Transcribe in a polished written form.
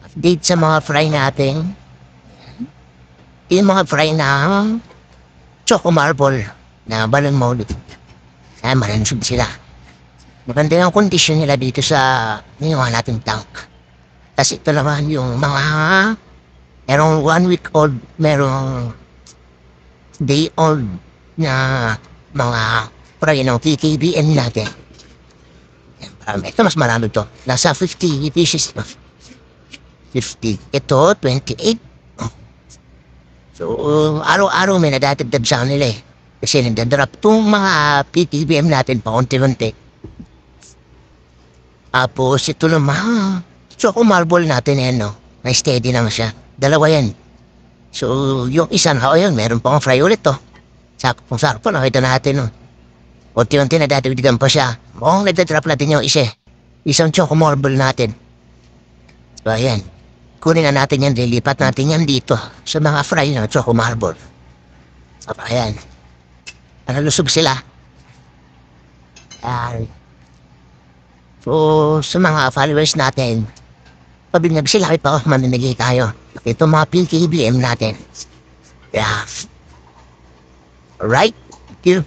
Update sa mga fry natin. Yung mga fry na choco marble na balon mold. Malansog sila. Maganda yung kondisyon nila dito sa ginawa natin tank. Tapos ito naman yung mga merong 1 week old, merong day old na mga fry ng KKBN natin. Ito mas marami to. Nasa 50 pieces. 50. Ito, 28. So, araw-araw may nadatagdag sa nila eh. Kasi nagdadrop itong mga PTBM natin pa unti-unti. Tapos ito naman, choco marble natin eh, no? May steady naman siya. Dalawa yan. So, yung isa na, yun, meron pang fry ulit to. Sakpo, nakita natin, no? Unti-unti nadadagdagan pa siya. Nagdadrop natin yung isa. Isang choco marble natin. So, ayan. Kunin na natin yan, lilipat natin yan dito sa mga fry ng choco marble. So, ayan. Nalusog sila. Ayan. So, sa mga followers natin, pabigyan sila kayo pa, mamimigay tayo. Ito mga PKBM natin. Yeah. Alright? Thank you.